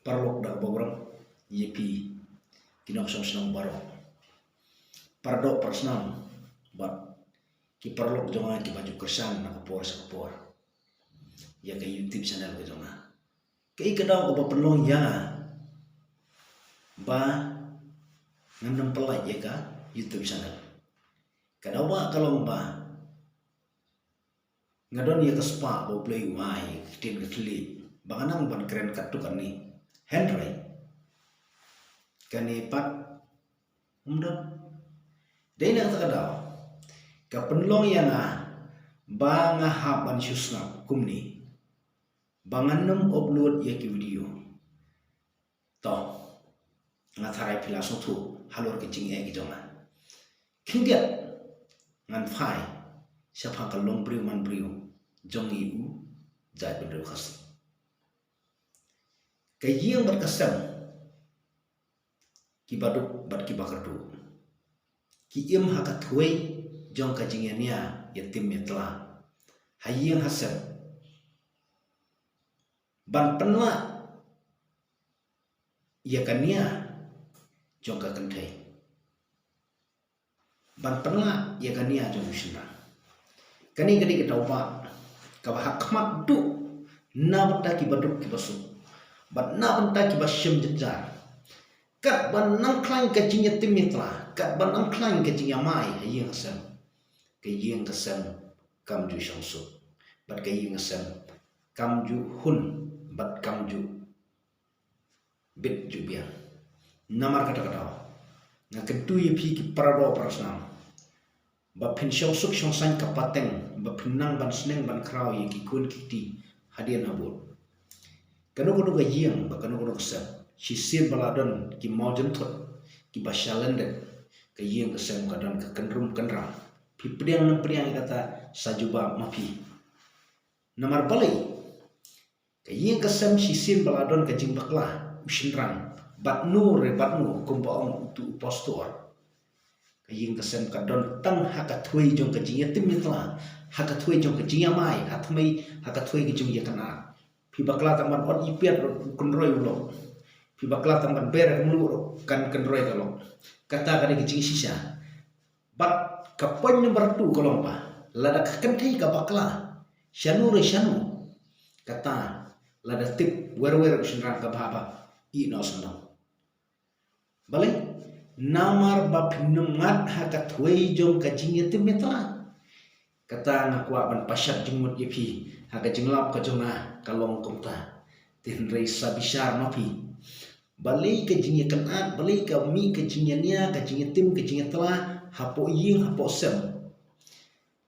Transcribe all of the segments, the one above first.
parlok dak bawrang yepi kinok senang baro pardo personal bat ki parlok jonga ki baju kersan nak kapor ya ke YouTube channel ke jonga ke kedau ko penlong ya ba ngandam pelai ya ka YouTube channel kadau ba kalong ba ngadon ya kespa bo play wai tin ke kli banganang ban keren katukan ni Henry kani pat umdam dena ta kadau ka penlong yang ba nga haban susna kumni banganam upload ya ki video to nga tharai pila so thu halor ke jing e ki jonga kinget ngan phai siapa kalong priu man priu jong iu jai bener khas kajian berkesan ki baduk bat ki bakardu ki im hakat huai jong kajingania yatim metla hayang hasan ban penla ya kania jong ka kentai ban penla ya kania jong usna kani kita upa ka hakmat du na bata ki baduk ki basu bat na bata ki basyam jejar kat ban nang klang ka jing yatim metla kat ban nang klang ka jing yamai hayang hasan kayeng kesan kam ju shangsu bat kayeng kesan kam ju hun bat kam ju bit ju biang namar kata na kedu yepi ki parado prasnam ba phin shangsuk shangsan ka pateng ba phinang ban sneng ban krau ye ki kun kiti hadian abut kanu kudu kayeng ba kanu kudu kesan sisir baladon ki maujun thot ki bashalende kayeng kesan kadan ka kendrum kendram pipediang kata sajuba mapi namar balai kayeng kesem sisin baladon kajing bakla ushinrang batnu kumpaong tu postor kayeng kesem kadon tang hakathui jong kajing yatim mitla hakathui jong kajing yamai hatmai hakathui kajing yakana pi bakla tamban on ipiat kunroi ulo pi bakla tamban ber mulu kan kunroi kalong kata kali kajing sisa bat kapoin nomor 2 kolong pa lada kentai ka bakla shanu kata lada tip wer usnran ka baba i no sono bale namar ba pinungat hakat wei jong ka jingetim metla kata ngakwa ban pasyat jengmut yepi haka jenglap ka jonga kalong komta tin rei sabisar mapi bale ka jingekan at bale ka mi ka jingenya ka jingetim ka jingetla hapo ying hapo sem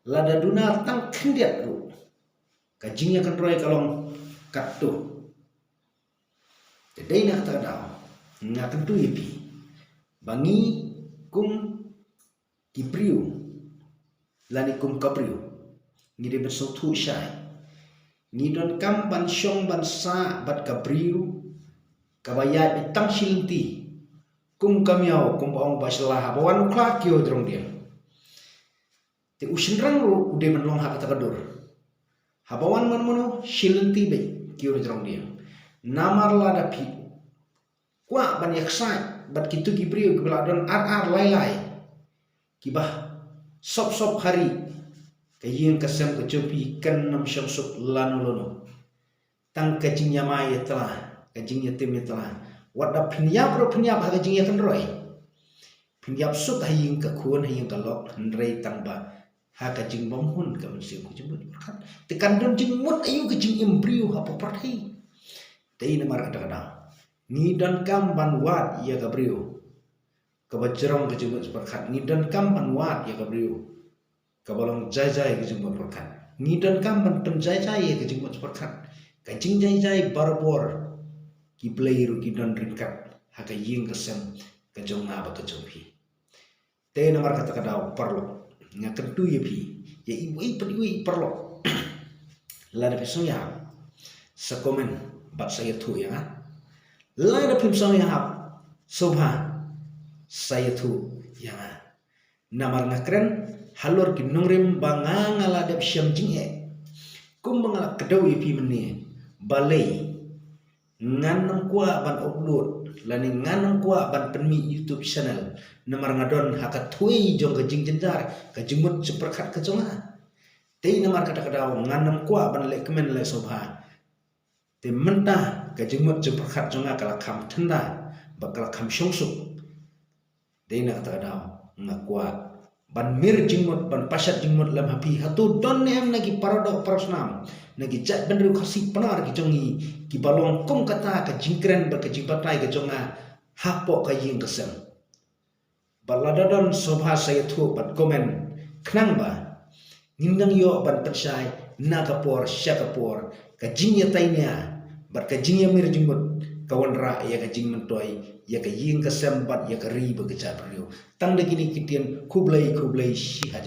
lada duna tang kendiat ru kajingnya kan roy kalong kattu tedai nak tak ada ngak kentu yepi bangi kum kipriu lani kum kapriu ni de besotu syai ni don kam ban syong ban sa bat kapriu kabaya bitang shilinti kum kamiau kum baong baslah bawan kla kio drong dia te ushinrang ru ude menlong hak takadur habawan manmono shilinti be kio drong dia namar la dapi kwa ban yaksai bat kitu kibriu kebeladon ar lai kibah sop hari kayeng kasam kecopi kan nam syamsuk lanu tang kajing yamai telah kajing yatim telah wada pinyap haga jing yakan roy pinyap suk haying ka khun haying ka lok hendrei tangba haga jing bomhun ka mensi ku jembut kan tekan don jing mut ayu ka jing embryo hapo partai tei namar kada ni dan kam ban wat ya ka brio ka bajrong ka jembut berkat ni dan kam ban wat ya ka brio ka bolong jai ka jembut berkat ni dan kam ban tem jai ya ka jembut berkat ka jing jai barbor ki playru ki don ringkat haka ying kesem ka jonga ba ka jompi te namar kata kada parlo nga kentu yepi ya ibu parlo la da peso ya sa komen bat saya tu ya la da peso ya sobha saya tu ya namar ngakren halor ki nongrim banganga la da syam jinge kum bangala kedau yepi meni balai nganam kuah ban upload lani nganam kuah ban penmi YouTube channel namar ngadon haka thui jong ka jing jenjar ka jingmut seperkat ka jonga tei namar kata kadau nganam kuah ban le kemen le sobha te mentah ka jingmut seperkat jonga kala kam thanda bakal kam syongsuk tei na kata kadau ngakwa ban mir jingmut ban pasat jingmut lam hapi hatu don nem nagi paradok parasnam nagi jat benru khasi panar ki jongi ki balong kom kata ka jingkren ba ka jingpatai ka jonga hapo ka ying kesem baladadon sobha saya thu bat komen knang ba ngindang yo ban persai nagapor syakapor ka jingya tainya bat ka jingya mir jingmut kawan ra ya ka jing mentoi ya ka ying kesem bat ya ka ri ba ka jat tang de kini kitien kublai shi haja